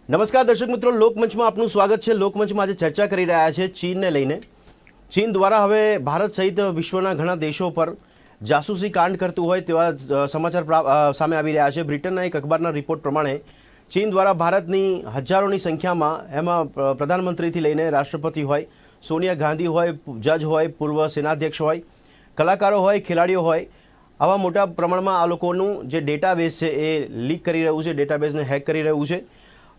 નમસ્કાર દર્શક મિત્રો, લોકમંચમાં આપનું સ્વાગત છે. લોકમંચમાં આજે ચર્ચા કરી રહ્યા છે ચીનને લઈને. ચીન દ્વારા હવે ભારત સહિત વિશ્વના ઘણા દેશો પર જાસૂસી કાંડ કરતું હોય તેવા સમાચાર સામે આવી રહ્યા છે. બ્રિટનના એક અખબારના રિપોર્ટ પ્રમાણે ચીન દ્વારા ભારતની હજારોની સંખ્યામાં, એમાં પ્રધાનમંત્રીથી લઈને રાષ્ટ્રપતિ હોય, સોનિયા ગાંધી હોય, જજ હોય, પૂર્વ સેનાધ્યક્ષ હોય, કલાકારો હોય, ખેલાડીઓ હોય, આવા મોટા પ્રમાણમાં આ લોકોનું જે ડેટાબેઝ છે એ લીક કરી રહ્યું છે, ડેટાબેઝને હેક કરી રહ્યું છે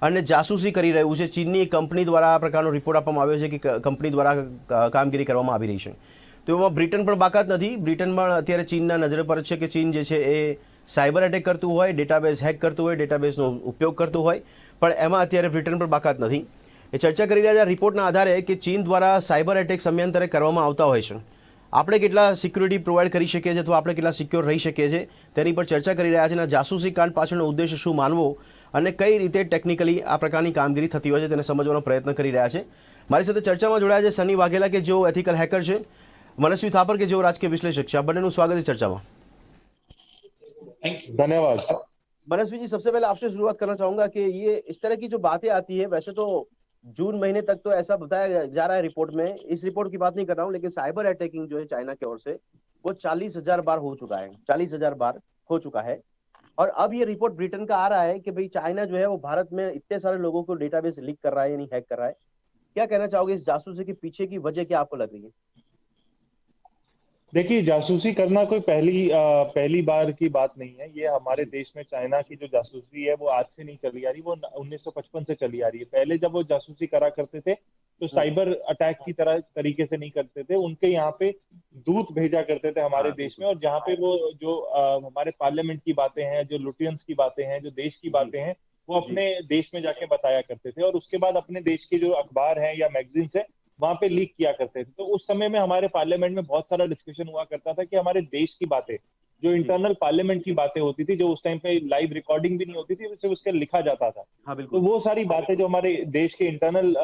અને જાસૂસી કરી રહ્યું છે. ચીનની કંપની દ્વારા આ પ્રકારનો રિપોર્ટ આપવામાં આવ્યો છે કે કંપની દ્વારા કામગીરી કરવામાં આવી રહી છે. તો એમાં બ્રિટન પણ બાકાત નથી. બ્રિટન પણ અત્યારે ચીનના નજરે પર છે કે ચીન જે છે એ સાયબર એટેક કરતું હોય, ડેટાબેઝ હેક કરતું હોય, ડેટાબેઝનો ઉપયોગ કરતું હોય, પણ એમાં અત્યારે બ્રિટન પણ બાકાત નથી. એ ચર્ચા કરી રહ્યા છે આ રિપોર્ટના આધારે કે ચીન દ્વારા સાયબર એટેક સમયાંતરે કરવામાં આવતા હોય છે. આપણે કેટલા સિક્યુરિટી પ્રોવાઈડ કરી શકીએ છીએ, તો આપણે કેટલા સિક્યોર રહી શકીએ છીએ, તેની પર ચર્ચા કરી રહ્યા છે. અને જાસૂસી કાંડ પાછળનો ઉદ્દેશ શું માનવો અને કઈ રીતે ટેકનિકલી આ પ્રકારની કામગીરી થતી હોય છે તેને સમજવાનો પ્રયત્ન કરી રહ્યા છે. મારી સાથે ચર્ચામાં જોડાયા છે સની વાઘેલા કે જેઓ એથિકલ હેકર છે, मनस्वी थापर के जो राजकीय विश्लेषक છે. આ બંનેનું સ્વાગત છે ચર્ચામાં. धन्यवाद. मनस्वी जी, सबसे पहले आपसे शुरुआत करना चाहूंगा कि ये इस तरह की जो बातें आती है, वैसे तो जून महीने तक तो ऐसा बताया जा रहा है रिपोर्ट में, इस रिपोर्ट की बात नहीं कर रहा हूँ, लेकिन साइबर अटैकिंग जो है चाइना की ओर से वो 40,000 बार हो चुका है, 40,000 बार हो चुका है. और अब ये रिपोर्ट ब्रिटेन का आ रहा है कि भाई चाइना जो है वो भारत में इतने सारे लोगों को डेटाबेस लीक कर रहा है, यानी हैक कर रहा है. क्या कहना चाहोगे इस जासूसी के पीछे की वजह क्या आपको लग रही है? देखिए, जासूसी करना कोई पहली बार की बात नहीं है. ये हमारे देश में चाइना की जो जासूसी है वो आज से नहीं चली आ रही, वो 1955 से चली आ रही है. पहले जब वो जासूसी करा करते थे तो साइबर अटैक की तरह तरीके से नहीं करते थे. उनके यहाँ पे दूत भेजा करते थे हमारे देश में, और जहाँ पे वो जो हमारे पार्लियामेंट की बातें हैं, जो लुटियंस की बातें हैं, जो देश की बातें हैं, वो अपने देश में जाके बताया करते थे, और उसके बाद अपने देश के जो अखबार हैं या मैगजीन्स है वहां पे लीक किया करते थे. तो उस समय में हमारे पार्लियामेंट में बहुत सारा डिस्कशन हुआ करता था कि हमारे देश की बातें, जो इंटरनल पार्लियामेंट की बातें होती थी, जो उस टाइम पे लाइव रिकॉर्डिंग भी नहीं होती थी, सिर्फ उसके लिखा जाता था. हाँ, तो बिल्कुल. वो सारी बातें जो हमारे देश के इंटरनल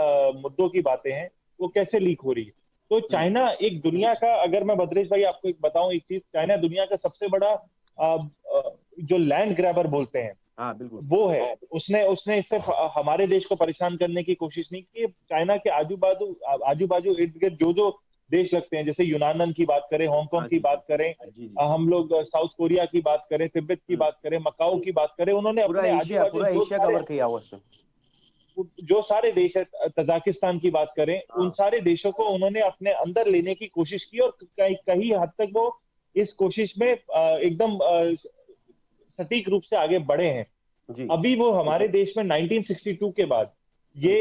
मुद्दों की बातें हैं वो कैसे लीक हो रही है. तो चाइना एक दुनिया का, अगर मैं भद्रेश भाई आपको एक बताऊं एक चीज, चाइना दुनिया का सबसे बड़ा जो लैंड ग्रैबर बोलते हैं, हाँ, बिल्कुल, वो है. उसने सिर्फ हमारे देश को परेशान करने की कोशिश नहीं की. चाइना के आजू बाजू इर्द गिर्द जो देश लगते हैं, जैसे यूनान की बात करें, हांगकांग की बात करें, हम लोग साउथ कोरिया की बात करें, तिब्बत की बात करें, मकाऊ की बात करें, उन्होंने अपने पूरा एशिया कवर किया हुआ है. जो सारे देश है, तजाकिस्तान की बात करें, उन सारे देशों को उन्होंने अपने अंदर लेने की कोशिश की, और कहीं हद तक वो इस कोशिश में एकदम सटीक रूप से आगे बढ़े हैं. अभी वो हमारे देश में 1962 के बाद, ये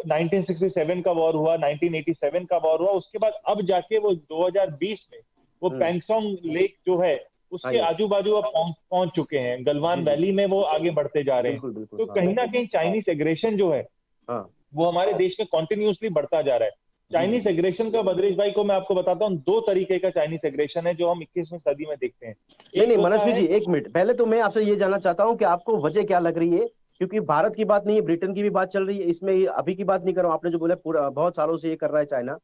1967 का वॉर हुआ, 1987 का वॉर हुआ, उसके बाद अब जाके वो 2020 में वो पैंगसोंग लेक जो है उसके आजू बाजू अब पहुंच चुके हैं. गलवान वैली में वो आगे बढ़ते जा रहे हैं. तो कहीं ना कहीं चाइनीज एग्रेशन जो है वो हमारे देश में कॉन्टिन्यूसली बढ़ता जा रहा है. चाइनीज एग्रेशन का, भद्रेश भाई को मैं आपको बताता हूँ, दो तरीके का चाइनीज एग्रेशन है जो हम 21वीं सदी में देखते हैं. नहीं, मनस्वी जी, एक मिनट पहले तो मैं आपसे ये जानना चाहता हूँ कि आपको वजह क्या लग रही है, क्योंकि भारत की बात नहीं है, ब्रिटेन की भी बात चल रही है, इसमें अभी की बात नहीं कर रहा हूँ. आपने जो बोला पूरा बहुत सालों से ये कर रहा है चाइना,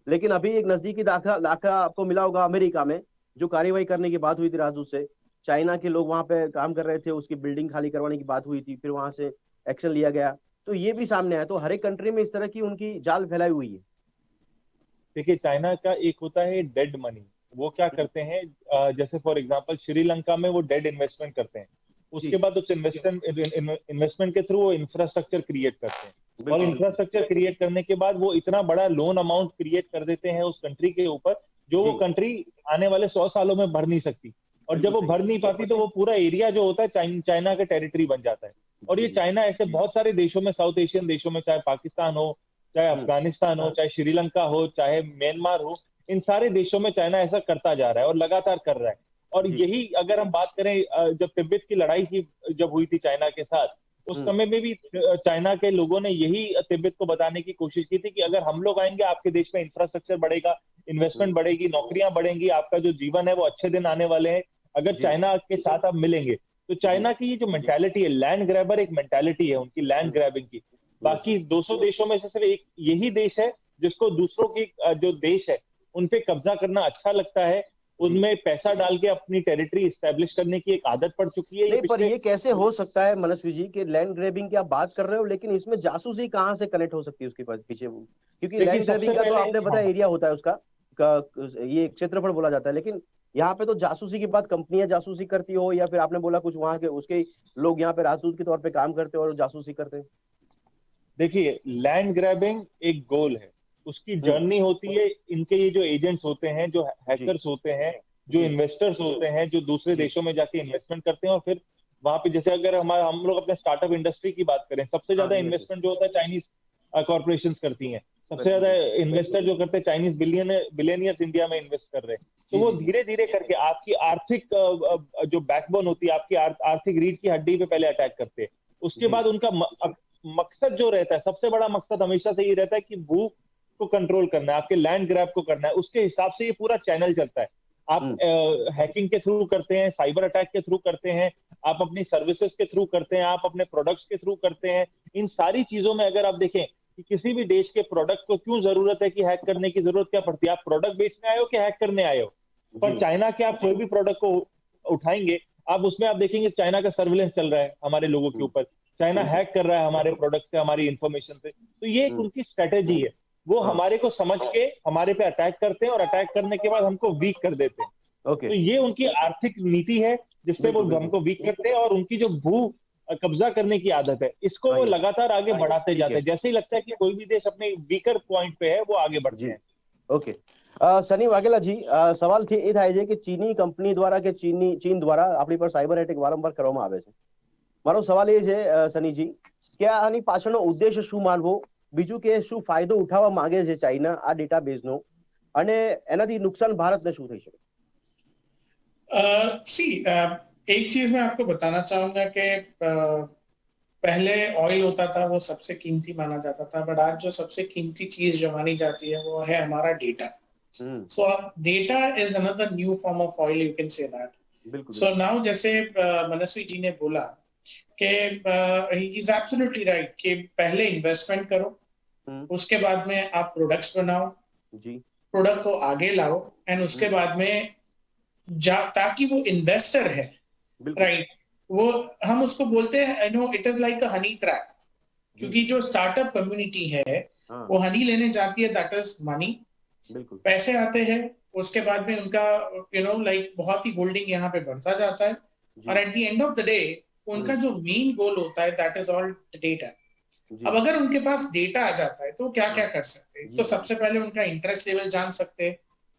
लेकिन अभी एक नजदीकी इलाका आपको मिला होगा अमेरिका में, जो कार्रवाई करने की बात हुई थी राजदूत से. चाइना के लोग वहां पे काम कर रहे थे, उसकी बिल्डिंग खाली करवाने की बात हुई थी, फिर वहां से एक्शन लिया गया. तो ये भी सामने आया. तो हर एक कंट्री में इस तरह की उनकी जाल फैलाई हुई है. देखिए, चाइना का एक होता है डेड मनी. वो क्या करते हैं, जैसे फॉर एग्जांपल श्रीलंका में वो डेड इन्वेस्टमेंट करते हैं. उसके बाद उस इन्वेस्टमेंट के थ्रू वो इंफ्रास्ट्रक्चर क्रिएट करते हैं, और इंफ्रास्ट्रक्चर क्रिएट करने के बाद वो इतना बड़ा लोन अमाउंट क्रिएट कर देते हैं उस कंट्री के ऊपर, जो वो कंट्री आने वाले 100 सालों में भर नहीं सकती. और जब वो भर नहीं पाती तो वो पूरा एरिया जो होता है चाइना का टेरिटरी बन जाता है. और ये चाइना ऐसे बहुत सारे देशों में, साउथ एशियन देशों में, चाहे पाकिस्तान हो, चाहे अफगानिस्तान हो, चाहे श्रीलंका हो, चाहे म्यांमार हो, इन सारे देशों में चाइना ऐसा करता जा रहा है और लगातार कर रहा है. और यही अगर हम बात करें, जब तिब्बत की लड़ाई की जब हुई थी चाइना के साथ, उस समय में भी चाइना के लोगों ने यही तिब्बत को बताने की कोशिश की थी कि अगर हम लोग आएंगे आपके देश में इंफ्रास्ट्रक्चर बढ़ेगा, इन्वेस्टमेंट बढ़ेगी, नौकरियां बढ़ेंगी, आपका जो जीवन है वो अच्छे दिन आने वाले हैं अगर चाइना के साथ आप मिलेंगे. तो चाइना की ये जो मेंटालिटी है, लैंड ग्रैबर एक मेंटालिटी है उनकी, लैंड ग्रैबिंग की. बाकी 200 देशों में से सिर्फ एक यही देश है जिसको दूसरों की जो देश है उन पे कब्जा करना अच्छा लगता है, उनमें पैसा डाल के अपनी टेरिटरी इस्टेब्लिश करने की एक आदत पड़ चुकी है। नहीं, पर ये कैसे हो सकता है मनस्वी जी कि लैंड ग्रैबिंग की आप बात कर रहे हो, लेकिन इसमें जासूसी कहाँ से कनेक्ट हो सकती है उसके पीछे वो? क्योंकि देखिए लैंड सबसे ग्रैबिंग का तो पहले, आपने बताया एरिया होता है उसका ये क्षेत्रफल बोला जाता है, लेकिन यहाँ पे तो जासूसी की बात कंपनियां जासूसी करती हो, या फिर आपने बोला कुछ वहां के उसके लोग यहाँ पे राजदूत के तौर पे काम करते हो और जासूसी करते हैं। देखिए लैंड ग्रैबिंग एक गोल है, उसकी हम्म। जर्नी होती है। इनके ये जो एजेंट्स होते हैं, जो जी हैकर्स होते हैं, जो जी इन्वेस्टर्स होते हैं, जो दूसरे जी। देशों में जाके इन्वेस्टमेंट करते हैं, और फिर वहां पे, जैसे अगर हम लोग अपने स्टार्टअप इंडस्ट्री की बात करें, सबसे हाँ, ज्यादा यस यस। इन्वेस्टमेंट जो होता है चाइनीज कॉर्पोरेशन करती हैं। सबसे करती ज्यादा है। इन्वेस्टर जो करते हैं चाइनीज बिलियनियर्स इंडिया में इन्वेस्ट कर रहे हैं। तो जी वो जी जी। धीरे धीरे करके आपकी आर्थिक जो बैकबोन होती है, आपकी आर्थिक रीढ़ की हड्डी पे पहले अटैक करते हैं। उसके जी बाद उनका मकसद जो रहता है, सबसे बड़ा मकसद हमेशा से ये रहता है कि भू को कंट्रोल करना है, आपके लैंड ग्रैब को करना है। उसके हिसाब से ये पूरा चैनल चलता है। आप हम्म। हैकिंग के थ्रू करते हैं, साइबर अटैक के थ्रू करते हैं, आप अपनी सर्विसेज के थ्रू करते हैं, आप अपने प्रोडक्ट्स के थ्रू करते हैं। इन सारी चीजों में अगर आप देखें कि किसी भी देश के प्रोडक्ट को क्यों जरूरत है, कि हैक करने की जरूरत क्या पड़ती है, आप प्रोडक्ट बेचने आए हो कि हैक करने आए हो? पर जी चाइना के आप कोई भी प्रोडक्ट को उठाएंगे, आप उसमें आप देखेंगे चाइना का सर्विलेंस चल रहा है हमारे लोगों के हम्म, ऊपर। चाइना बिल्कुल। हैक कर रहा है हमारे प्रोडक्ट से, हमारी इंफॉर्मेशन से। तो ये एक हम्म। उनकी स्ट्रेटेजी है। वो हाँ। हमारे को समझ के हमारे पे अटैक करते हैं, और अटैक करने के बाद हमको वीक कर देते हैं। ओके। तो ये उनकी आर्थिक नीति है, जिससे वो बिल्कुल बिल्कुल। हमको वीक करते हैं, और उनकी जो भू कब्जा करने की आदत है, इसको हाँ, वो यस। लगातार आगे बढ़ाते ठीक जाते है। हैं। जैसे ही लगता है कि कोई भी देश अपने वीकर पॉइंट पे है, वो आगे बढ़ते जी। हैं। ओके। સની વાઘેલા જી, સવાલ એ થાય છે કે ચીની કંપની દ્વારા કે ચીન દ્વારા આપણી પર સાયબર એટેક વારંવાર કરવામાં આવે છે. મારો સવાલ એ છે સનીજી, કે આની પાછળનો ઉદ્દેશ શું માનવો, બીજું કે શું ફાયદો ઉઠાવવા માંગે છે ચાઇના આ ડેટાબેઝનો, અને એનાથી નુકસાન ભારતને શું થઈ શકે? सी एक चीज मैं आपको बताना चाहूंगा कि पहले ऑयल होता था, वो सबसे कीमती माना जाता था, बट आज जो सबसे कीमती चीज जो मानी जाती है वो है हमारा data. So data is another new form of oil, you can say that. बिल्कुल सो नाउ जैसे मनस्वी जी ने बोला कि ही इज एब्सोल्युटली राइट कि पहले इन्वेस्टमेंट करो, उसके बाद में आप प्रोडक्ट्स बनाओ, जी प्रोडक्ट को आगे लाओ, एंड उसके बाद में ताकि वो इन्वेस्टर है, बिल्कुल। राइट, वो हम उसको बोलते हैं, you know, it is like a honey trap. क्योंकि जो स्टार्टअप कम्युनिटी है हाँ वो हनी लेने जाती है, दैट इज मनी. बिल्कुल। पैसे आते हैं, उसके बाद में उनका यू नो लाइक बहुत ही होल्डिंग यहाँ पे बढ़ता जाता है, और जी at the end of the day उनका जो मेन गोल होता है दैट इज ऑल डेटा. जी अब अगर उनके पास डेटा आ जाता है तो क्या क्या हाँ कर सकते हैं, जी तो जी सबसे पहले उनका इंटरेस्ट लेवल जान सकते हैं,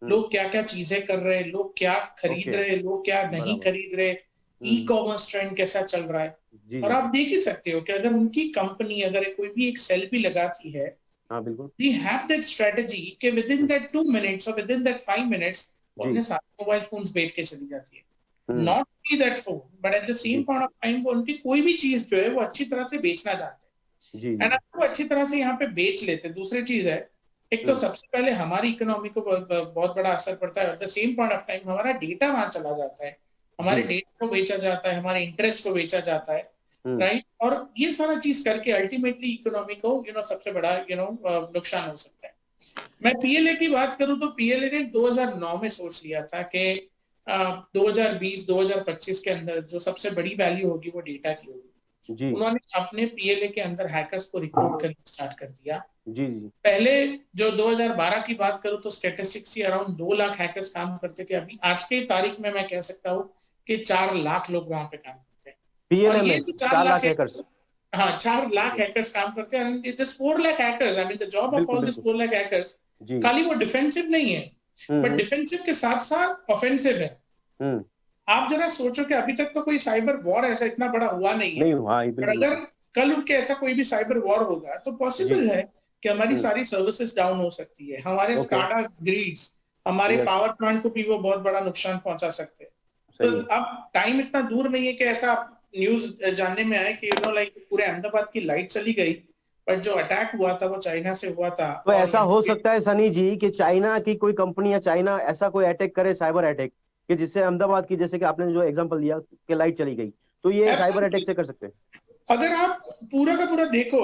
हम्म। लोग क्या क्या चीजें कर रहे हैं, लोग क्या खरीद ओके। रहे हैं, लोग क्या नहीं बराबर। खरीद रहे, ई कॉमर्स ट्रेंड कैसा चल रहा है. जी और जी आप जी। देख ही सकते हो कि अगर उनकी कंपनी अगर कोई भी एक सेल्फी लगाती है, हाँ बिल्कुल। they have that strategy कि within that 2 minutes or within that 5 minutes वो अपने जी सारे मोबाइल फोन्स बेच के चली जाती है. Hmm. Not only that phone, but at the same जी पॉइंट ऑफ टाइम वो उनकी कोई भी चीज जो है वो अच्छी तरह से बेचना चाहते हैं, जी जी एंड जी। अगर वो अच्छी तरह से यहाँ पे बेच लेते हैं. दूसरी चीज है, एक तो हम्म। सबसे पहले हमारी इकोनॉमी को बहुत बड़ा असर पड़ता है, eight the same point of time हमारा डेटा वहां चला जाता है, हमारे जी डेटा को बेचा जाता है, हमारे इंटरेस्ट को बेचा जाता है, हम्म। राइट. और ये सारा चीज करके अल्टीमेटली इकोनॉमी को यू नो सबसे बड़ा यू नो नुकसान हो सकता है. मैं पीएलए की बात करूं तो पीएलए ने 2009 में सोच लिया था कि 2020-2025 के अंदर जो सबसे बड़ी वैल्यू होगी वो डेटा की होगी. जी उन्होंने अपने पीएलए के अंदर हैकर्स को रिक्रूट करना स्टार्ट कर दिया. जी जी पहले जो 2012 की बात करूं तो स्टेटिस्टिक्स ही अराउंड 2 लाख हैकर्स काम करते थे. अभी आज के तारीख में मैं कह सकता हूं कि 4 लाख लोग वहां पे काम करते हैं. और पीएलए ये में जो 4 4 लाख लाख है, एकर्स। हाँ 4 लाख हैकर्स काम करते हैं, and it is 4 lakh hackers. I mean the job of बिल्कुल ऑल दिस बिल्कुल। 4 लाख हैकर्स जी खाली वो डिफेंसिव नहीं है, बट हम्म। डिफेंसिव के साथ साथ ऑफेंसिव है. हम्म। आप जरा सोचो कि अभी तक तो कोई साइबर वॉर ऐसा इतना बड़ा हुआ नहीं है, नहीं हाँ ये पर बिल्कुल अगर बिल्कुल। कल उठ के ऐसा कोई भी साइबर वॉर होगा तो जी पॉसिबल है कि हमारी हम्म। सारी सर्विसेज डाउन हो सकती है, हमारे ओके। स्काडा ग्रिड्स, हमारे यस। पावर प्लांट को भी वो बहुत बड़ा नुकसान पहुंचा सकते हैं. सही तो है। अब टाइम इतना दूर नहीं है कि ऐसा न्यूज जानने में आए कि यू नो लाइक पूरे अहमदाबाद की लाइट चली गई, बट जो अटैक हुआ था वो चाइना से हुआ था. तो और ऐसा हो सकता है सनी जी कि चाइना की कोई कंपनी या चाइना ऐसा कोई अटैक करे, साइबर अटैक, कि जिससे अहमदाबाद की, जैसे कि आपने जो एग्जांपल दिया कि लाइट चली गई, तो ये साइबर अटैक से कर सकते हैं? अगर आप पूरा का पूरा देखो,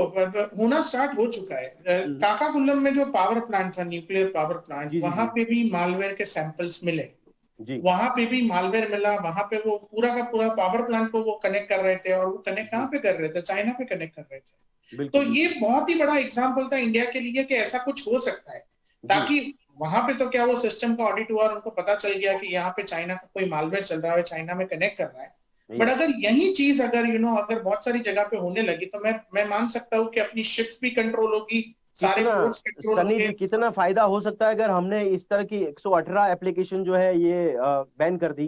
होना स्टार्ट हो चुका है. हम्म। काकाकुलम में जो पावर प्लांट था, न्यूक्लियर पावर प्लांट, जी जी वहां जी पे भी मालवेयर के सैंपल्स मिले. जी वहां पे भी मालवेयर मिला, वहां पे वो पूरा का पूरा पावर प्लांट को वो कनेक्ट कर रहे थे, और वो कनेक्ट कहाँ पे कर रहे थे, चाइना पे कनेक्ट कर रहे थे। तो बिल्कुल ये बिल्कुल। बहुत ही बड़ा एग्जाम्पल था इंडिया के लिए कि ऐसा कुछ हो सकता है, जी ताकि वहां पे तो क्या वो सिस्टम का ऑडिट हुआ और उनको पता चल गया कि यहाँ पे चाइना का कोई मालवेयर चल रहा है, चाइना में कनेक्ट कर रहा है। But yes. अगर यही चीज अगर अगर बहुत सारी जगह पे होने लगी, तो मैं मान सकता हूँ कि अपनी शिप्स भी कंट्रोल होगी, सारे कितना, पोर्ट्स कंट्रोल सनी होंगे। जी, कितना फायदा हो सकता है अगर हमने इस तरह की 118 एप्लीकेशन जो है ये बैन कर दी,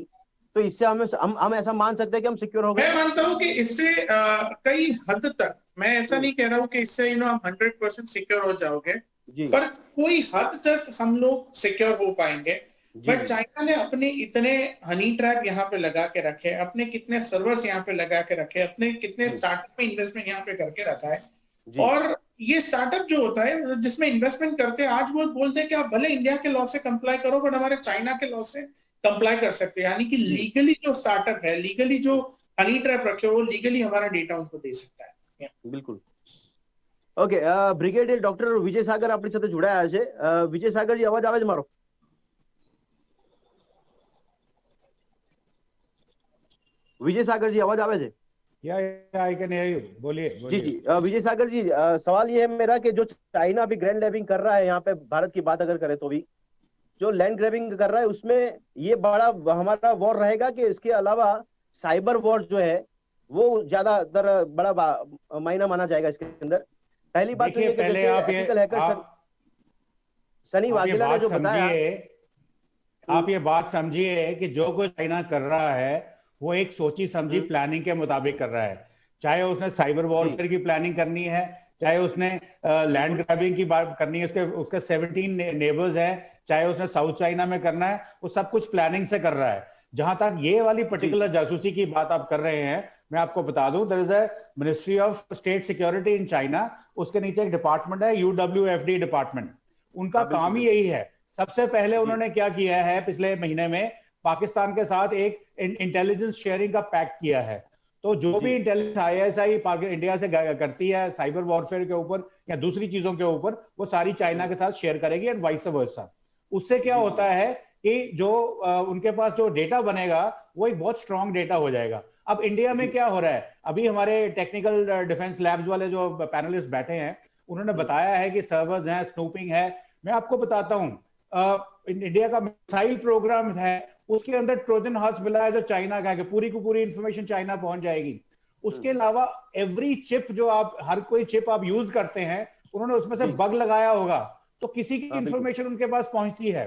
तो इससे हम ऐसा मान सकते हैं कि हम सिक्योर हो गए। मैं मानता हूँ कि इससे कई हद तक, मैं ऐसा नहीं कह रहा हूँ कि इससे आप 100% सिक्योर हो जाओगे, जी पर कोई हद तक हम लोग सिक्योर हो पाएंगे। जी बट जी चाइना ने अपने इतने हनी ट्रैप यहाँ पे लगा के रखे, अपने कितने सर्वर्स यहाँ पे लगा के रखे, अपने कितने जी स्टार्टअप में इन्वेस्टमेंट यहाँ पे करके रखा है। जी और ये स्टार्टअप जो होता है जिसमें इन्वेस्टमेंट करते हैं, आज वो बोलते हैं कि आप भले इंडिया के लॉ से कंप्लाई करो, बट हमारे चाइना के लॉ से कंप्लाई कर सकते हैं, यानी कि जी लीगली जो स्टार्टअप है, लीगली जो हनी ट्रैप रखे हो, वो लीगली हमारा डेटा उनको दे सकता है। બિલકુલ. ઓકે, બ્રિગેડિયર ડોક્ટર વિજય સાગર આપણી સાથે જોડાયા છે. વિજય સાગરજી, અવાજ આવે છે મારો? વિજય સાગરજી, અવાજ આવે છે? या आई कैन हियर यू, बोलिए जी बोलिए। जी, विजय सागर जी, सवाल ये है मेरा कि जो चाइना अभी ग्रैंड लैबिंग कर रहा है यहाँ पे, भारत की बात अगर करें तो भी जो लैंड ग्रैबिंग कर रहा है उसमें ये बड़ा हमारा वॉर रहेगा, कि इसके अलावा साइबर वॉर जो है वो ज्यादातर बड़ा मायना माना जाएगा इसके अंदर? पहली बात तो देखिए ये कि पहले जैसे एथिकल हैकर सनी आप ये वाघेला ने बात जो बताया। समझिए, हम्म, आप ये बात समझिए कि जो कुछ चाइना कर रहा है वो एक सोची समझी हम्म, प्लानिंग के मुताबिक कर रहा है। चाहे उसने साइबर जी वॉरफेयर की प्लानिंग करनी है, चाहे उसने लैंड बिल्कुल ग्रैबिंग की बात करनी है, उसके उसके 17 नेबर्स हैं, चाहे उसने साउथ चाइना में करना है, वो सब कुछ प्लानिंग से कर रहा है। जहां तक ये वाली जी पर्टिकुलर जासूसी की बात आप कर रहे हैं, मैं आपको बता दूं, there is a ministry of state security in China, उसके नीचे एक डिपार्टमेंट है UWFD डिपार्टमेंट। उनका हाँ बिल्कुल काम ही बिल्कुल। यही है। सबसे पहले जी उन्होंने क्या किया है, पिछले महीने में पाकिस्तान के साथ एक इंटेलिजेंस शेयरिंग का पैक्ट किया है। तो जो भी जी इंटेलिजेंस ISI इंडिया से करती है साइबर वॉरफेयर के ऊपर या दूसरी चीजों के ऊपर, वो सारी चाइना के साथ शेयर करेगी एंड वाइस वर्सा। उससे क्या जी होता जी है कि जो उनके पास जो डेटा बनेगा वो एक बहुत स्ट्रांग डेटा हो जाएगा। अब इंडिया में जी क्या हो रहा है, अभी हमारे टेक्निकल डिफेंस लैब्स वाले जो पैनलिस्ट बैठे हैं उन्होंने बताया है कि सर्वर्स हैं, स्नूपिंग है। मैं आपको बताता हूं, इंडिया का मिसाइल प्रोग्राम है, उसके अंदर ट्रोजन हॉर्स मिला है जो चाइना का है, कि पूरी की पूरी इंफॉर्मेशन चाइना पहुंच जाएगी। उसके अलावा एवरी चिप जो आप, हर कोई चिप आप यूज करते हैं, उन्होंने उसमें से जी बग लगाया होगा, तो किसी की हाँ बिल्कुल इंफॉर्मेशन उनके पास पहुंचती है।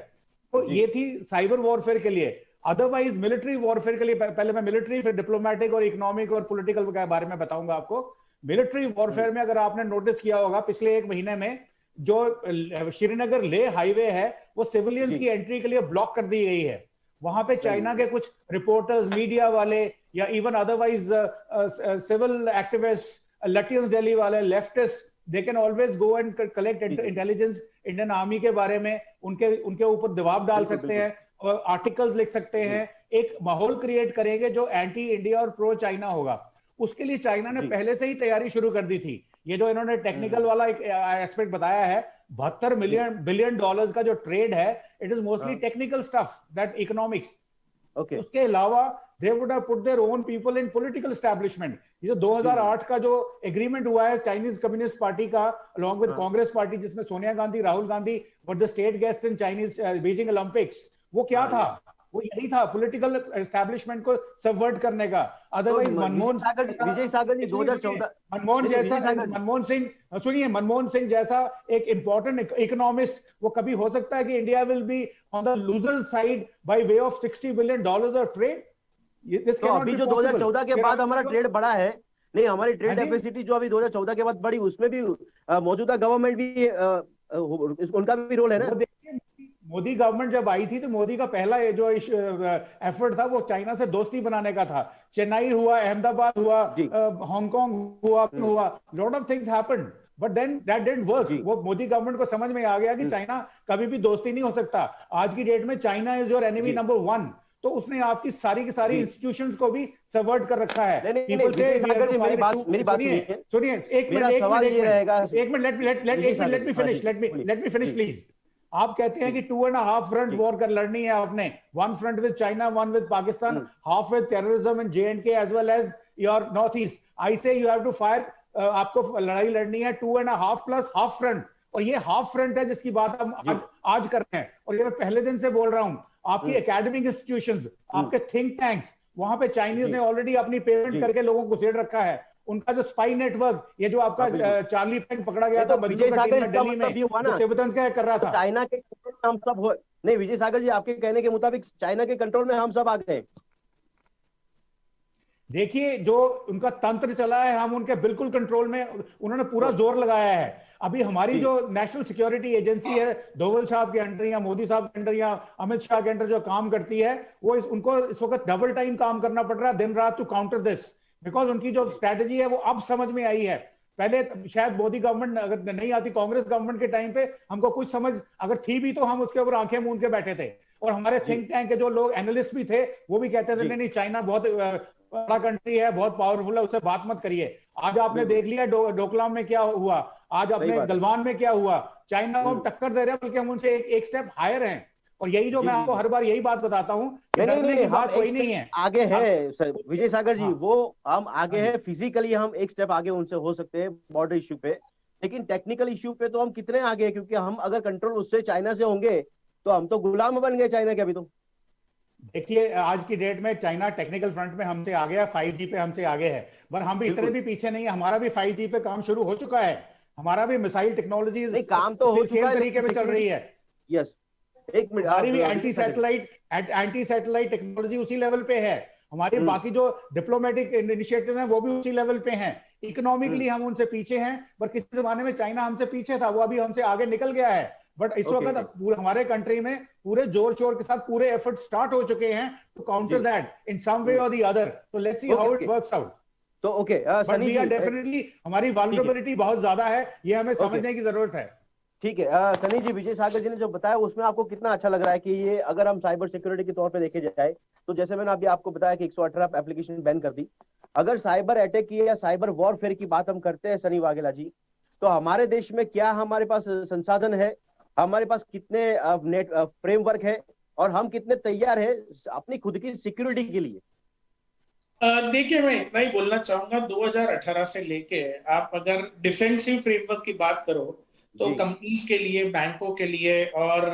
तो जी ये थी साइबर वॉरफेयर के लिए। अदरवाइज मिलिट्री वॉरफेयर के लिए, पहले मैं मिलिट्री फिर डिप्लोमेटिक और इकोनॉमिक और पॉलिटिकल के बारे में बताऊंगा आपको। मिलिट्री वॉरफेयर में अगर आपने नोटिस किया होगा पिछले एक महीने में, जो श्रीनगर ले हाईवे है वो सिविलियंस जी की एंट्री के लिए ब्लॉक कर दी गई है। वहां पे सही चाइना के कुछ रिपोर्टर्स, मीडिया वाले या even otherwise civil activist, Lutyens Delhi वाले, leftist, they can always go and collect जी जी इंटेलिजेंस इंडियन आर्मी के बारे में, उनके उनके ऊपर दबाव डाल बिल्कुल सकते बिल्कुल हैं और आर्टिकल्स लिख सकते जी हैं, एक माहौल क्रिएट करेंगे जो एंटी इंडिया और प्रो चाइना होगा। उसके लिए चाइना ने जी पहले से ही तैयारी शुरू कर दी थी। ये जो इन्होंने टेक्निकल हम्म, वाला एक एस्पेक्ट बताया है, 72 जी बिलियन डॉलर्स का जो ट्रेड है, इट इज मोस्टली हाँ technical stuff that economics. Okay उसके अलावा they would have put their own people in political establishment. ये जो जी जी 2008 का जो एग्रीमेंट हुआ है चाइनीज कम्युनिस्ट पार्टी का अलॉन्ग विद हाँ कांग्रेस पार्टी, जिसमें Sonia Gandhi, Rahul Gandhi were the state guest in Chinese Beijing Olympics, वो क्या हाँ था? यस। वो यही था, पॉलिटिकल एस्टैब्लिशमेंट को सबवर्ट करने का। तो अदरवाइज मनमोहन सिंह जैसा, विजय सागर जी सुनिए सुनिए, 2014, मनमोहन नहीं जैसा, विजय सागर जी, मनमोहन सिंह, सुनिए, मनमोहन सिंह जैसा एक इंपॉर्टेंट इकोनॉमिस्ट, वो कभी हो सकता है कि India will be on the loser side by way of $60 billion of trade? This तो कैन नॉट अभी बी जो पॉसिबल। 2014 के देयर बाद हमारा आर, ट्रेड बढ़ा है, नहीं हमारी हाँ ट्रेड जी, डेफिसिटी जो अभी 2014 के बाद बढ़ी, उसमें भी मौजूदा गवर्नमेंट भी उनका भी रोल है ना? वो देखिए, मोदी गवर्नमेंट जब आई थी तो मोदी का पहला ये जो एफर्ट था वो चाइना से दोस्ती बनाने का था। चेन्नई हुआ, अहमदाबाद हुआ, जी हांगकांग हुआ, हम्म, हुआ, lot of things happened, but then that didn't work. जी वो मोदी गवर्नमेंट को समझ में आ गया कि हम्म, चाइना कभी भी दोस्ती नहीं हो सकता। आज की डेट में चाइना इज योर एनिमी जी नंबर 1। तो उसने आपकी सारी की सारी जी इंस्टीट्यूशंस को भी सबवर्ट कर रखा है। नहीं नहीं नहीं, पीपल से विजय वी हैव सागर टू जी फाइट टू, मेरी बात सुनिए सुनिए। सुनिए, एक मिनट मेरा एक मिनट सवाल एक ये मिनट रहेगा, एक मिनट, विजय लेट मी सागर जी, फिनिश, हाँ जी लेट मी फिनिश बोलिए प्लीज। जी आप कहते हैं कि 2.5 फ्रंट वॉर कर लड़नी है आपने, 1 front with China, 1 with Pakistan, half with terrorism in J&K as well as your north east. I say you have to fire, आपको लड़ाई लड़नी है 2.5 प्लस हाफ फ्रंट, और ये हाफ फ्रंट है जिसकी बात हम आज कर रहे हैं। और ये मैं पहले दिन से बोल रहा हूं, आपकी एकेडमिक इंस्टीट्यूशंस, आपके थिंक टैंक्स, वहां पे चाइनीज ने ऑलरेडी अपनी पेमेंट करके लोगों को घुसेड़ रखा है। उनका जो स्पाई नेटवर्क, ये जो आपका चार्ली पेंग पकड़ा गया था विजय सागर, इसका दिल्ली मतलब ये हुआ में, ना, तिब्बतन क्या कर रहा था, चाइना के कंट्रोल में हम सब हो नहीं। विजय सागर जी, आपके कहने के मुताबिक चाइना के कंट्रोल में हम सब आ गए। देखिए जो उनका तंत्र चला है, हम उनके बिल्कुल कंट्रोल में, उन्होंने पूरा जोर लगाया है। अभी हमारी जो नेशनल सिक्योरिटी एजेंसी है, डोवल साहब के अंडर या मोदी साहब के अंडर या अमित शाह के अंडर जो काम करती है, वो उनको इस वक्त डबल टाइम काम करना पड़ रहा है दिन रात टू काउंटर दिस, बिकॉज उनकी जो स्ट्रैटेजी है वो अब समझ में आई है। पहले शायद मोदी गवर्नमेंट अगर नहीं आती, कांग्रेस गवर्नमेंट के टाइम पे हमको कुछ समझ अगर थी भी तो हम उसके ऊपर आंखें मूंद के बैठे थे, और हमारे थिंक टैंक के जो लोग एनालिस्ट भी थे वो भी कहते थे नहीं चाइना बहुत बड़ा कंट्री है, बहुत पावरफुल है, उससे बात मत करिए। आज आपने देख लिया डोकलाम में क्या हुआ, आज अपने गलवान में क्या हुआ, चाइना को हम टक्कर दे रहे हैं, बल्कि हम उनसे एक स्टेप हायर हैं। और यही जो मैं आपको हर बार यही बात बताता हूँ, नहीं, बात कोई नहीं है, आगे है विजय सागर जी, वो हम आगे है, फिजिकली हम एक स्टेप आगे उनसे हो सकते हैं बॉर्डर इश्यू पे, लेकिन टेक्निकल इश्यू पे तो हम कितने आगे हैं, क्योंकि हम अगर कंट्रोल उससे चाइना से होंगे तो हम तो गुलाम बन गए चाइना के। अभी तो देखिए आज की डेट में चाइना टेक्निकल फ्रंट में हमसे आगे है, 5G पे हमसे आगे है, पर हम भी इतने भी पीछे नहीं है। हमारा भी 5G पे काम शुरू हो चुका है, हमारा भी मिसाइल टेक्नोलॉजी काम तो हो चुका है, तरीके में चल रही है। यस, एक मिनट, हमारी भी एंटी सैटेलाइट टेक्नोलॉजी उसी लेवल पे है, हमारी बाकी जो डिप्लोमेटिक इनिशिएटिव्स हैं वो भी उसी लेवल पे हैं। इकोनॉमिकली हम उनसे पीछे हैं, पर किसी जमाने में चाइना हमसे पीछे था, वो अभी हमसे आगे निकल गया है। बट इस वक्त पूरे हमारे कंट्री में पूरे जोर शोर के साथ पूरे एफर्ट स्टार्ट हो चुके हैं टू काउंटर दैट इन सम वे और द अदर। तो let's see how it works out. तो ओके सनी जी, डेफिनेटली हमारी वल्नरेबिलिटी बहुत ज्यादा है, ये हमें समझने की जरूरत है। ठीक है सनी जी, विजय सागर जी ने जो बताया उसमें आपको कितना अच्छा लग रहा है कि ये अगर हम साइबर सिक्योरिटी के तौर पे देखे जाए तो जैसे मैंने अभी आपको बताया कि 118 एप्लीकेशन बैन कर दी। अगर साइबर अटैक की या साइबर वॉरफेयर की बात हम करते हैं सनी वाघेला जी, तो हमारे देश में क्या हमारे पास संसाधन है, हमारे पास कितने नेट फ्रेमवर्क है, और हम कितने तैयार हैं अपनी खुद की सिक्योरिटी के लिए? देखिए मैं इतना ही बोलना चाहूंगा, 2018 से लेके आप अगर डिफेंसिव फ्रेमवर्क की बात करो तो कंपनीज के लिए, बैंकों के लिए और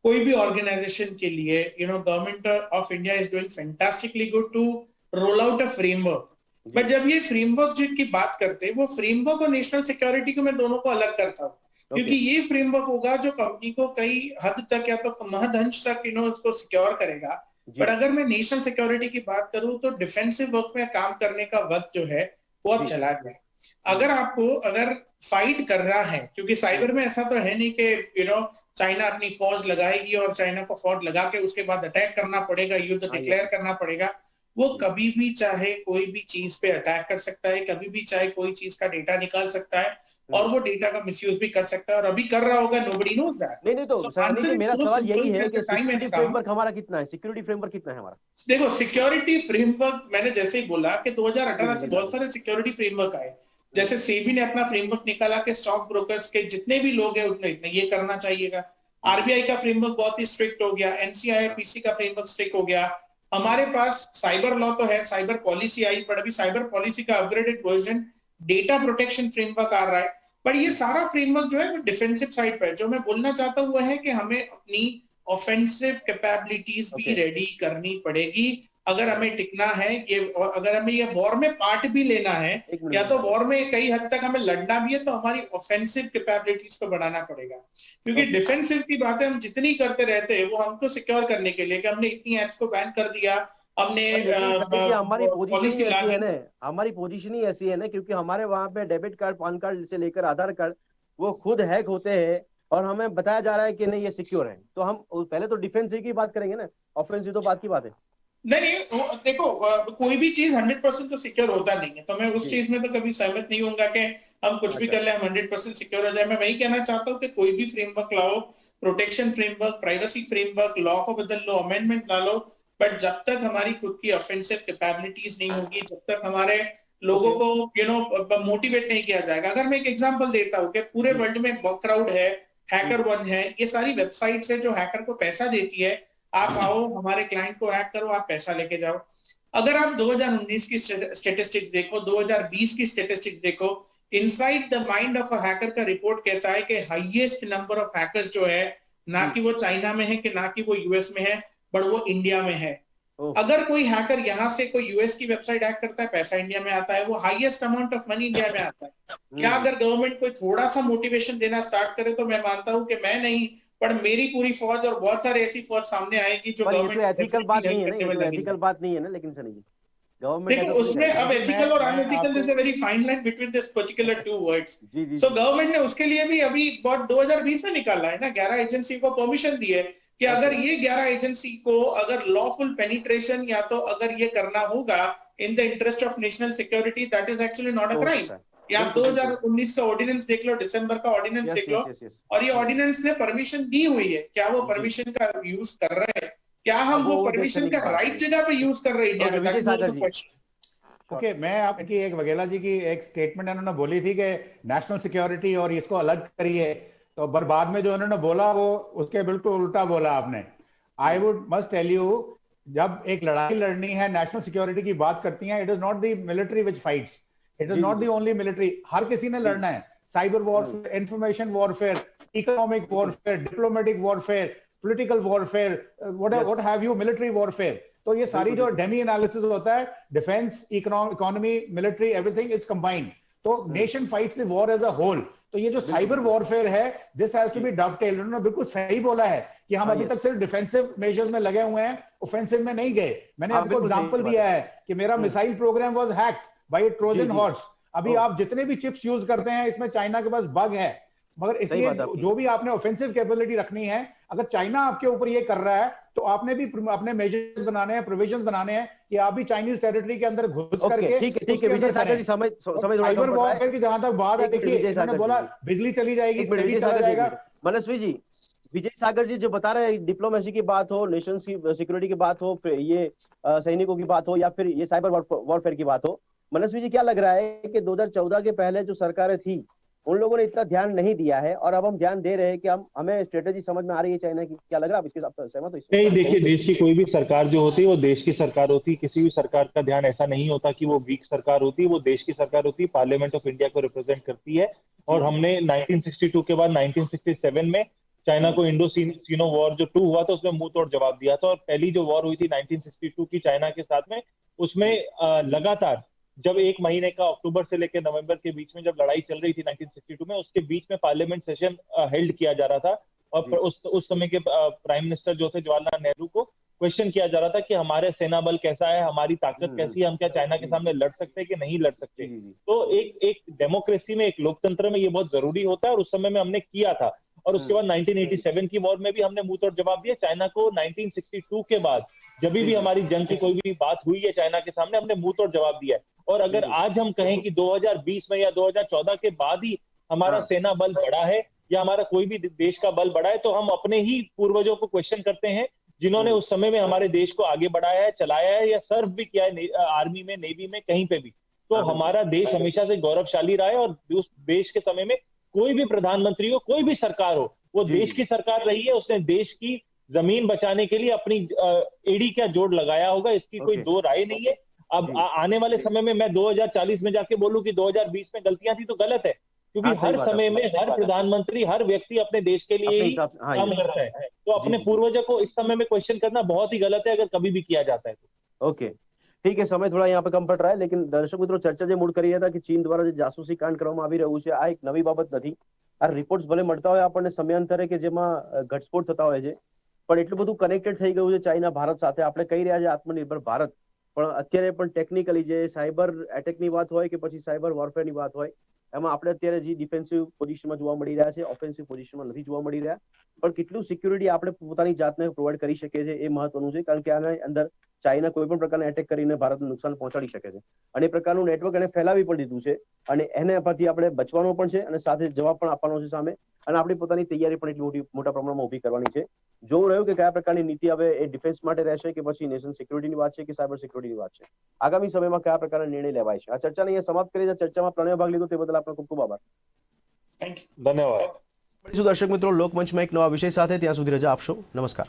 कोई भी ऑर्गेनाइजेशन के लिए, government of India is doing fantastically good to roll out a framework. But जब ये फ्रेमवर्क की बात करते हैं, वो फ्रेमवर्क और नेशनल सिक्योरिटी को मैं दोनों को अलग करता हूँ, क्योंकि ये फ्रेमवर्क होगा जो कंपनी को कई हद तक या तो महदअंश तक उसको सिक्योर करेगा। बट अगर मैं नेशनल सिक्योरिटी की बात करूं तो डिफेंसिव वर्क में काम करने का वक्त जो है वो अब चला गया। अगर फाइट कर रहा है, क्योंकि साइबर में ऐसा तो है नहीं कि चाइना अपनी फौज लगाएगी और चाइना को फौज लगा के उसके बाद अटैक करना पड़ेगा, युद्ध डिक्लेयर करना पड़ेगा। वो कभी भी चाहे कोई भी चीज पे अटैक कर सकता है, कभी भी चाहे कोई चीज का डेटा निकाल सकता है, और वो डेटा का मिसयूज भी कर सकता है, और अभी कर रहा होगा, नोबडी नोज दैट। नहीं तो मेरा सवाल यही है कि सिक्योरिटी फ्रेमवर्क हमारा कितना है, सिक्योरिटी फ्रेमवर्क कितना है हमारा? देखो सिक्योरिटी फ्रेमवर्क मैंने जैसे ही बोला कि 2018 से बहुत सारे सिक्योरिटी फ्रेमवर्क आए, जैसे सेबी ने अपना फ्रेमवर्क निकाला कि स्टॉक ब्रोकर्स के जितने भी लोग हैं उतने ये करना चाहिएगा। आरबीआई का फ्रेमवर्क बहुत ही स्ट्रिक्ट हो गया, एनसीआईआरपीसी का फ्रेमवर्क स्ट्रिक्ट हो गया। हमारे पास साइबर लॉ तो है, साइबर पॉलिसी आई, पर अभी साइबर पॉलिसी का upgraded version data protection framework आ रहा है। पर ये सारा फ्रेमवर्क जो है वो डिफेंसिव साइड पर है। जो मैं बोलना चाहता हूं है कि हमें अपनी ऑफेंसिव कैपेबिलिटीज भी रेडी करनी पड़ेगी अगर हमें टिकना है ये, और अगर हमें ये वॉर में पार्ट भी लेना है, या तो वॉर में कई हद तक हमें लड़ना भी है, तो हमारी ऑफेंसिव कैपेबिलिटीज को बढ़ाना पड़ेगा। क्योंकि डिफेंसिव की बातें हम जितनी करते रहते हैं वो हमको सिक्योर करने के लिए कि हमने इतनी एप्स को बैन कर दिया, हमने हमारी पॉलिसी ऐसी है ना, हमारी पोजीशन ही ऐसी है ना, क्योंकि हमारे वहां पे डेबिट कार्ड, पैन कार्ड से लेकर आधार कार्ड वो खुद हैक होते हैं, और हमें बताया जा रहा है कि नहीं ये सिक्योर है। तो हम पहले तो डिफेंसिव की बात करेंगे ना, ऑफेंसिव तो बात की बात है। नहीं, देखो कोई भी चीज 100% तो सिक्योर होता नहीं है, तो मैं उस चीज में तो कभी सहमत नहीं होऊंगा कि हम कुछ भी कर ले हम 100% सिक्योर हो जाए। मैं वही कहना चाहता हूँ कि कोई भी फ्रेमवर्क लाओ, protection framework, privacy framework, law को बदल लो, अमेंडमेंट ला लो, बट जब तक हमारी खुद की ऑफेंसिव कैपेबिलिटीज नहीं होगी, जब तक हमारे लोगों को मोटिवेट नहीं किया जाएगा। अगर मैं एक एग्जांपल देता हूँ कि पूरे वर्ल्ड में बहुत क्राउड है, हैकर वन है, ये सारी वेबसाइट्स है जो हैकर को पैसा देती है, आप आओ हमारे क्लाइंट को हैक करो, आप पैसा लेके जाओ। अगर आप 2019 की स्टेटिस्टिक्स देखो, 2020 की स्टेटिस्टिक्स देखो, inside the mind of a hacker का रिपोर्ट कहता है कि हाईएस्ट नंबर ऑफ हैकर्स जो है, ना कि वो चाइना में है, कि ना कि वो यूएस में है, बट वो इंडिया में है। अगर कोई हैकर यहाँ से कोई यूएस की वेबसाइट हैक करता है, पैसा इंडिया में आता है, वो highest amount of money India में आता है। क्या अगर गवर्नमेंट कोई थोड़ा सा मोटिवेशन देना स्टार्ट करे तो मैं मानता हूं कि मैं नहीं, पर मेरी पूरी फौज और बहुत सारे ऐसी फौज सामने आएगी जो गवर्नमेंट एथिकल बात नहीं है ना, करने में ये लगेगी। एथिकल बात नहीं है ना, लेकिन सनी जी गवर्नमेंट देखो उसमें अब एथिकल और unethical is a very fine line between this particular two words. So government ने उसके लिए भी अभी बहुत 2020 में निकाला है ना, 11 एजेंसी को परमिशन दी है कि अगर ये 11 एजेंसी को अगर लॉफुल पेनिट्रेशन या तो अगर ये करना होगा in the interest of national security, that is actually not a crime. या आप 2019 का ऑर्डिनेंस देख लो, दिसंबर का ऑर्डिनेंस देख लो, और ये ऑर्डिनेंस ने परमिशन दी हुई है। क्या वो परमिशन का यूज कर रहे हैं? क्या हम वो परमिशन का राइट जगह पे यूज कर रहे हैं इंडिया में? ओके, मैं आपकी एक वघेला जी की एक स्टेटमेंट उन्होंने बोली थी कि नेशनल सिक्योरिटी और इसको अलग करिए, तो बाद में जो उन्होंने बोला वो उसके बिल्कुल उल्टा बोला आपने। I would must tell you, जब एक लड़ाई लड़नी है, नेशनल सिक्योरिटी की बात करती हैं, it is not the military which fights, it is not the only military. हर किसी ने लड़ना है, cyber warfare, information warfare, economic warfare, diplomatic warfare, political warfare, what have you, military warfare. तो ये सारी जो डेमी एनालिसिस होता है, defence, economy, military, everything is combined. तो nation fights the war as a whole. तो ये जो साइबर वॉरफेयर है, दिस हैज टू बी डवटेल्ड। उन्होंने बिल्कुल सही बोला है कि हम अभी तक सिर्फ डिफेंसिव मेजर्स में लगे हुए हैं, ऑफेंसिव में नहीं गए। मैंने आपको एग्जांपल दिया है कि मेरा missile program was hacked by a Trojan horse. अभी आप जितने भी चिप्स यूज करते हैं, इसमें चाइना के पास बग है, मगर इसलिए जो भी आपने ऑफेंसिव कैपेबिलिटी रखनी है, अगर चाइना आपके ऊपर ये कर रहा है, तो आपने भी अपने मेजर्स बनाने हैं, प्रोविजंस बनाने हैं कि आप भी चाइनीज टेरिटरी के अंदर घुस करके। ठीक है विजय सागर जी, समय साइबर वॉरफेयर की जहां तक बात है, देखिए इन्होंने बोला बिजली चली जाएगी, सेवी चला जाएगा। मनस्वी जी, विजय सागर जी जो बता रहे हैं, डिप्लोमेसी की बात हो, नेशन सिक्योरिटी की बात हो, फिर ये सैनिकों की बात हो, या फिर ये साइबर वॉरफेयर की बात हो, मनस्वी जी क्या लग रहा है कि 2014 के पहले जो सरकारें थी उन लोगों ने इतना ध्यान नहीं दिया है, और अब हम ध्यान दे रहे हैं कि हमें स्ट्रेटेजी समझ में आ रही है चाइना की? क्या लग रहा है आप इसके साथ सहमत हो? नहीं, देखिए, देश की कोई भी सरकार जो होती है वो देश की सरकार होती है। किसी भी सरकार का ध्यान ऐसा नहीं होता कि वो वीक सरकार होती है, वो देश की सरकार होती है, पार्लियामेंट ऑफ इंडिया को रिप्रेजेंट करती है। और हमने 1962 के बाद 1967 में चाइना को इंडो सीनो वॉर जो 2 हुआ था उसमें मुंह तोड़ जवाब दिया था। और पहली जो वॉर हुई थी 1962 की चाइना के साथ में, उसमें लगातार जब एक महीने का अक्टूबर से लेकर नवंबर के बीच में जब लड़ाई चल रही थी 1962 में, उसके बीच में पार्लियामेंट सेशन हेल्ड किया जा रहा था। और उस समय के प्राइम मिनिस्टर जो थे जवाहरलाल नेहरू को क्वेश्चन किया जा रहा था कि हमारे सेना बल कैसा है, हमारी ताकत कैसी है, हम क्या चाइना के सामने लड़ सकते हैं कि नहीं लड़ सकते। तो एक डेमोक्रेसी में, एक लोकतंत्र में ये बहुत जरूरी होता है, और उस समय में हमने किया था। और उसके बाद 1987 की वॉर में भी हमने मुंह तोड़ जवाब दिया चाइना को। 1962 के बाद जब भी हमारी जंग की कोई भी बात हुई है चाइना के सामने, हमने मुंह तोड़ जवाब दिया है। और अगर आज हम कहें कि 2020 में या 2014 के बाद ही हमारा सेना बल बढ़ा है या हमारा कोई भी देश का बल बढ़ा है, तो हम अपने ही पूर्वजों को क्वेश्चन करते हैं जिन्होंने उस समय में हमारे देश को आगे बढ़ाया है, चलाया है, या सर्व भी किया है आर्मी में, नेवी में, कहीं पे भी। तो हमारा देश हमेशा से गौरवशाली रहा है। और उस देश के समय में कोई भी प्रधानमंत्री हो, कोई भी सरकार हो, वो देश की सरकार रही है, उसने देश की जमीन बचाने के लिए अपनी एड़ी का जोड़ लगाया होगा, इसकी कोई दो राय नहीं है। अब आने वाले समय में मैं 2040 में जाके बोलूं कि 2020 में गलतियां थी, तो गलत है, क्योंकि हर समय में हर प्रधानमंत्री, हर व्यक्ति अपने देश के लिए ही काम करता है। तो अपने पूर्वजों को इस समय में क्वेश्चन करना बहुत ही गलत है, अगर कभी भी किया जाता है तो। ओके, ठीक है, समय थोड़ा यहाँ पे कम पड़ रहा है, लेकिन दर्शक मित्रों चर्चा જે મૂળ કરી હતા કે ચીન દ્વારા જે જાસૂસી કાંડ કરવામાં આવી રહ્યું છે, આ એક નવી બાબત નથી। આ રિપોર્ટ્સ ભલે મળતા હોય આપણને સમયાંતરે કે જેમાં ઘટસ્ફોટ થતા હોય છે, પણ એટલું બધું કનેક્ટેડ થઈ ગયું છે ચાઇના ભારત સાથે। આપણે કહી રહ્યા છે આત્મનિર્ભર ભારત, પણ અત્યારે પણ ટેકનિકલી જે સાયબર એટેકની વાત હોય કે પછી સાયબર વોરફેરની વાત હોય, એમાં આપણે અત્યારે જે ડિફેન્સિવ પોઝિશનમાં જોવા મળી રહ્યા છે, ઓફેન્સિવ પોઝિશનમાં નથી જોવા મળી રહ્યા। પણ કેટલું સિક્યુરિટી આપણે પોતાની જાતને પ્રોવાઈડ કરી શકીએ છીએ એ મહત્વનું છે, કારણ કે આના અંદર ચાઇના કોઈ પણ પ્રકારના એટેક કરીને ભારતને નુકસાન પહોંચાડી શકે છે, અને એ પ્રકારનું નેટવર્ક એને ફેલાવી પણ દીધું છે, અને એને પરથી આપણે બચવાનો પણ છે, અને સાથે જવાબ પણ આપવાનો છે સામે, અને આપણી પોતાની તૈયારી પણ એટલી મોટા પ્રમાણમાં ઊભી કરવાની છે। જોવું રહ્યું કે કયા પ્રકારની નીતિ હવે એ ડિફેન્સ માટે રહેશે કે પછી નેશન સિક્યુરિટીની વાત છે કે સાયબર સિક્યુરિટીની વાત છે, આગામી સમયમાં કયા પ્રકારના નિર્ણય લેવાય છે। આ ચર્ચાને અહીંયા સમાપ્ત કરી, ચર્ચામાં પ્રણય ભાગ લીધો તે બદલ આપનો ખૂબ ખૂબ આભાર। ધન્યવાદ। મળીશું દર્શક મિત્રો લોકમંચમાં એક નવા વિષય સાથે. ત્યાં સુધી રજા આપશો. નમસ્કાર.